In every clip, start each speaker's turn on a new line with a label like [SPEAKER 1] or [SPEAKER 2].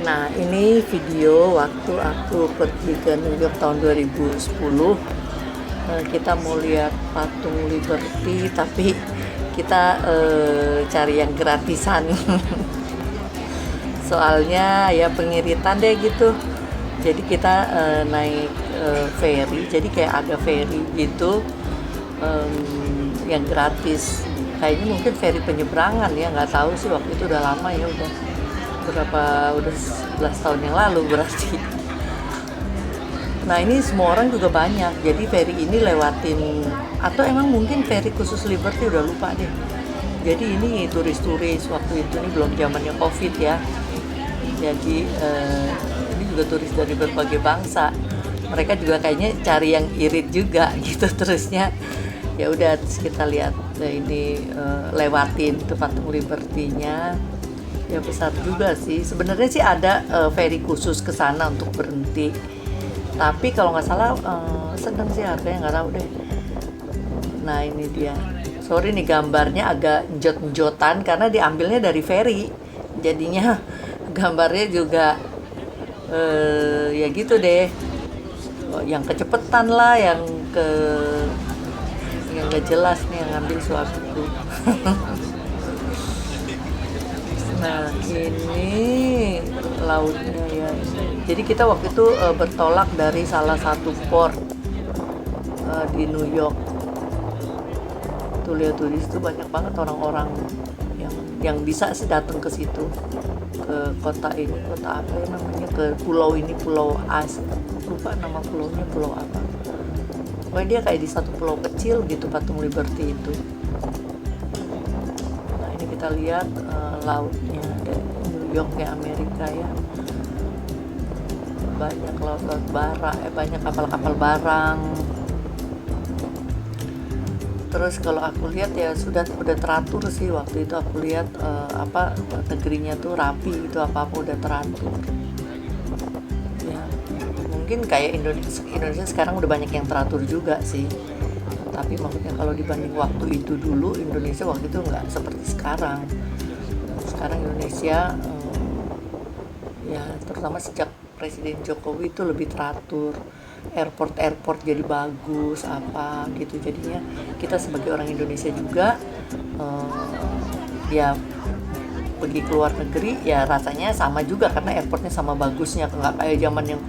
[SPEAKER 1] Nah, ini video waktu aku pergi ke New York tahun 2010. Kita mau lihat patung Liberty, tapi kita cari yang gratisan. Soalnya ya pengiritan deh gitu. Jadi kita naik ferry, jadi kayak ada ferry gitu yang gratis. Kayaknya mungkin ferry penyeberangan ya, nggak tahu sih, waktu itu udah lama ya, udah 11 tahun yang lalu berarti. Nah, ini semua orang juga banyak, jadi ferry ini lewatin, atau emang mungkin ferry khusus Liberty, udah lupa deh. Jadi ini turis-turis waktu itu, ini belum zamannya COVID ya. Jadi ini juga turis dari berbagai bangsa. Mereka juga kayaknya cari yang irit juga gitu, terusnya ya udah, terus kita lihat ini lewatin tuh patung Liberty-nya. Ya besar juga sih. Sebenarnya sih ada ferry khusus ke sana untuk berhenti. Tapi kalau nggak salah sedang sih harganya, nggak tahu deh. Nah, ini dia. Sorry nih, gambarnya agak njot-njotan karena diambilnya dari ferry. Jadinya gambarnya juga ya gitu deh. Yang kecepetan lah, yang nggak jelas nih yang ngambil suamiku. Nah, ini lautnya ya. Jadi kita waktu itu bertolak dari salah satu port di New York. Tuh lihat, tuh di situ banyak banget orang-orang yang bisa sih datang ke situ, ke kota ini, kota apa ya namanya, ke pulau ini, Pulau As. Lupa nama pulaunya, pulau apa. Pokoknya dia kayak di satu pulau kecil gitu, patung Liberty itu. Nah, ini kita lihat lautnya dari New York ya, Amerika ya. Banyak laut-laut barang, banyak kapal-kapal barang. Terus kalau aku lihat ya udah teratur sih, waktu itu aku lihat negerinya tuh rapi gitu, apa-apa udah teratur. Ya, mungkin kayak Indonesia sekarang udah banyak yang teratur juga sih. Tapi maksudnya kalau dibanding waktu itu dulu, Indonesia waktu itu nggak seperti sekarang. Sekarang Indonesia ya terutama sejak Presiden Jokowi itu lebih teratur, airport jadi bagus apa gitu. Jadinya kita sebagai orang Indonesia juga ya pergi ke luar negeri ya rasanya sama juga, karena airportnya sama bagusnya, nggak kayak zaman yang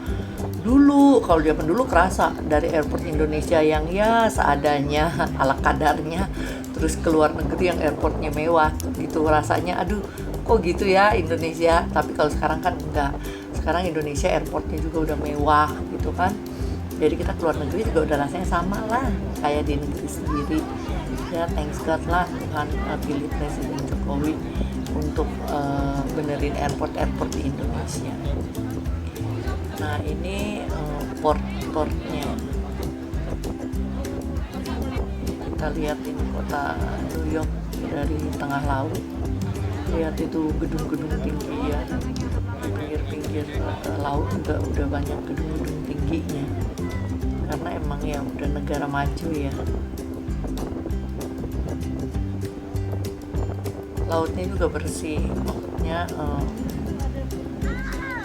[SPEAKER 1] dulu. Kalau zaman dulu kerasa dari airport Indonesia yang ya seadanya, ala kadarnya, terus ke luar negeri yang airportnya mewah gitu, rasanya aduh kok gitu ya Indonesia. Tapi kalau sekarang kan enggak, sekarang Indonesia airportnya juga udah mewah gitu kan. Jadi kita keluar negeri juga udah rasanya sama lah kayak di negeri sendiri ya. Thanks God lah, Tuhan pilih Presiden Jokowi untuk benerin airport di Indonesia. Nah, ini portnya. Kita lihat ini kota New York dari tengah laut. Lihat itu gedung-gedung tinggi ya, di pinggir-pinggir laut juga udah banyak gedung-gedung tingginya, karena emang ya udah negara maju ya. Lautnya juga bersih, maksudnya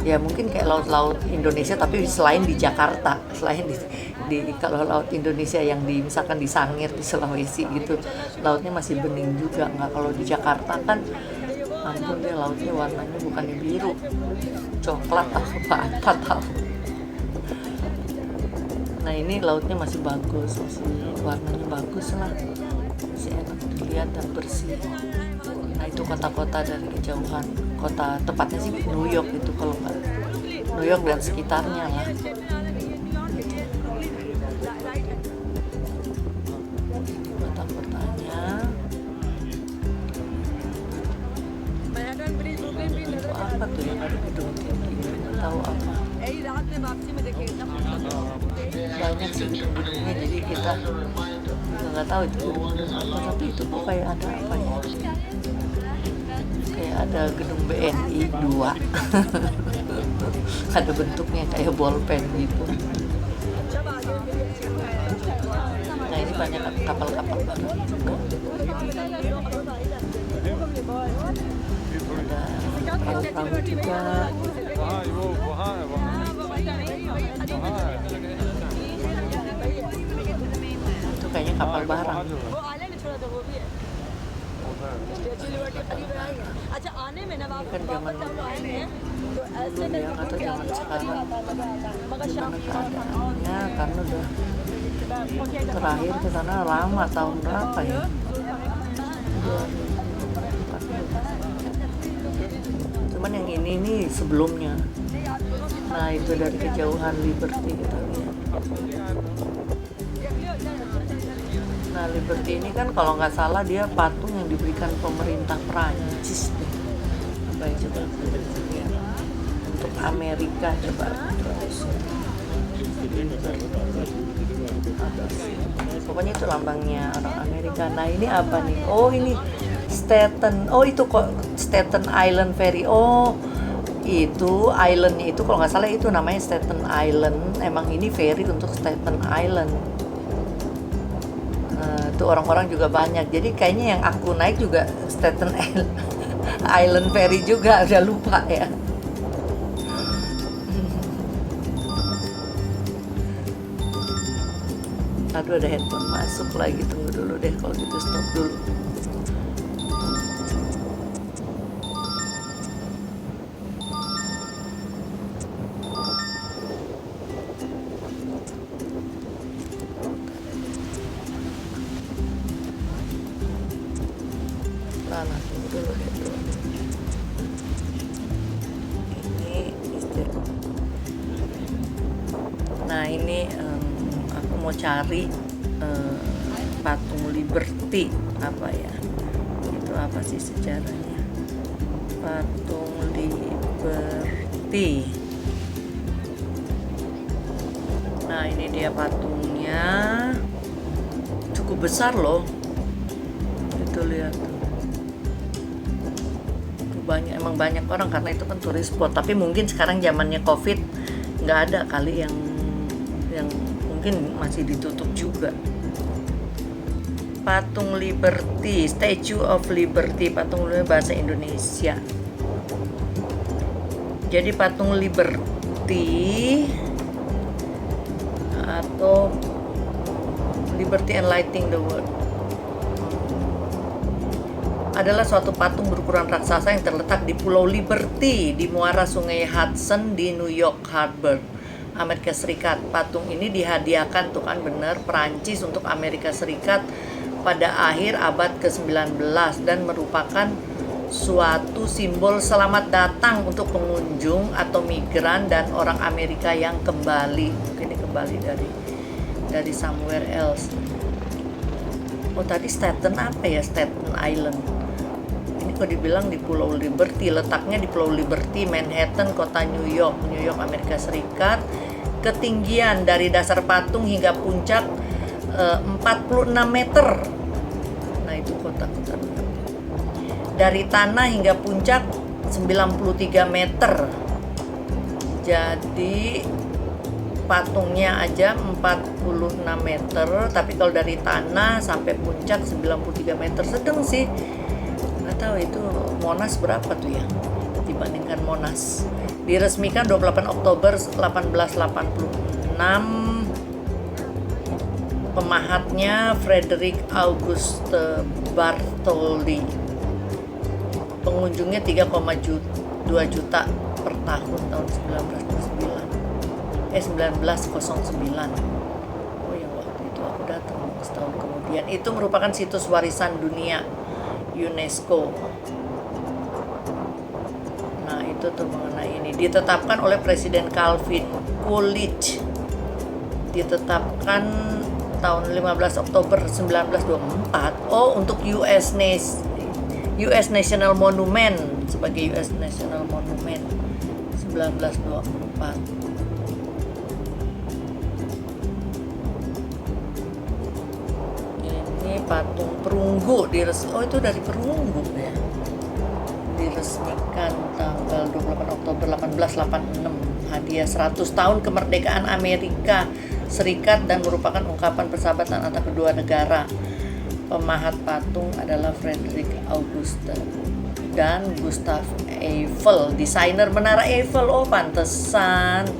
[SPEAKER 1] ya mungkin kayak laut-laut Indonesia, tapi selain di Jakarta, selain di kalau laut Indonesia yang misalkan di Sangir di Sulawesi gitu, lautnya masih bening juga. Nggak, kalau di Jakarta kan ampun deh, lautnya warnanya bukannya biru, coklat apa tahu. Nah, ini lautnya masih bagus, masih warnanya bagus lah, masih enak dilihat dan bersih. Nah, itu kota-kota dari kejauhan, kota tepatnya sih New York itu, kalau nggak New York dan sekitarnya lah. Kota-kotanya itu apa tuh yang ada gedung tinggi, nggak tahu apa. Banyak sih gedung-gedungnya, jadi kita nggak tahu itu gedung-gedung apa, tapi itu kok kayak ada apa ya, kayak ada gedung BNI 2. Ada bentuknya kayak bolpen gitu. Nah, ini banyak kapal-kapal barang juga. Ada perahu-perahu juga. Itu kayaknya kapal barang. Kan zaman dulu ya, atau zaman sekarang gimana keadaannya, karena udah terakhir ke sana lama, tahun berapa ya, 2014. Cuman yang ini nih sebelumnya. Nah itu dari kejauhan Liberty kita lihat. Nah Liberty ini kan kalau nggak salah dia patung yang diberikan pemerintah Prancis deh. Apa ya coba ya, untuk Amerika coba. Pokoknya itu lambangnya orang Amerika. Nah ini apa nih? Oh ini Staten. Oh itu kok Staten Island Ferry. Oh itu islandnya itu kalau nggak salah itu namanya Staten Island. Emang ini ferry untuk Staten Island. Itu orang-orang juga banyak. Jadi kayaknya yang aku naik juga Staten Island Ferry juga. Udah lupa ya. Aduh ada handphone masuk lagi, tunggu dulu deh, kalau gitu stop dulu. Nah, tunggu dulu deh tuh. Ini istirahat. Nah ini aku mau cari patung Liberty apa ya, itu apa sih sejarahnya patung Liberty. Nah ini dia patungnya, cukup besar loh, itu lihat tuh. Emang banyak orang karena itu kan turis spot, tapi mungkin sekarang zamannya COVID nggak ada kali yang mungkin masih ditutup juga. Patung Liberty, Statue of Liberty, patung bahasa Indonesia. Jadi patung Liberty atau Liberty Enlightening the World adalah suatu patung berukuran raksasa yang terletak di Pulau Liberty di muara Sungai Hudson di New York Harbor, Amerika Serikat. Patung ini dihadiahkan, tuh kan bener, Prancis untuk Amerika Serikat pada akhir abad ke-19 dan merupakan suatu simbol selamat datang untuk pengunjung atau migran dan orang Amerika yang kembali, mungkin kembali dari somewhere else. Oh tadi Staten apa ya, Staten Island. Ini kok dibilang di Pulau Liberty, letaknya di Pulau Liberty, Manhattan, kota New York, Amerika Serikat. Ketinggian dari dasar patung hingga puncak 46 meter. Nah itu kota-kota. Dari tanah hingga puncak 93 meter. Jadi patungnya aja 46 meter, tapi kalau dari tanah sampai puncak 93 meter, sedang sih. Nggak tahu itu Monas berapa tuh ya dibandingkan Monas. Diresmikan 28 Oktober 1886. Pemahatnya Frederick Auguste Bartholdi. Pengunjungnya 3,2 juta per tahun tahun 1909. Oh yang waktu itu aku datang setahun kemudian. Itu merupakan situs warisan dunia UNESCO. Nah itu tuh mengenai ini ditetapkan oleh Presiden Calvin Coolidge, ditetapkan tahun 15 Oktober 1924. Oh untuk US National Monument, sebagai US National Monument 1924. Ini patung perunggu oh itu dari perunggu ya, diresmikan tanggal 28 Oktober 1886. Hadiah 100 tahun kemerdekaan Amerika Serikat dan merupakan ungkapan persahabatan antara kedua negara. Pemahat patung adalah Frederick Auguste dan Gustav Eiffel, desainer menara Eiffel. Oh, pantesan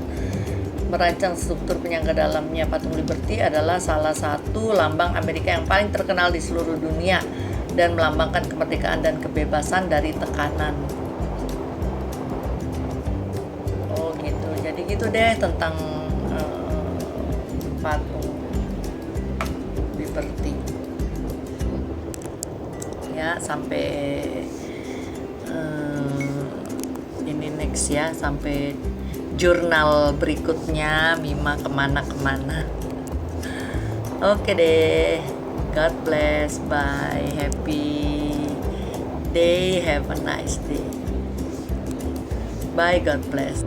[SPEAKER 1] merancang struktur penyangga dalamnya. Patung Liberty adalah salah satu lambang Amerika yang paling terkenal di seluruh dunia dan melambangkan kemerdekaan dan kebebasan dari tekanan. Oh gitu, jadi gitu deh tentang patung Liberty. Ya, sampai ini next ya, sampai jurnal berikutnya Mima kemana-kemana. Oke deh, God bless, bye, happy day, have a nice day, bye, God bless.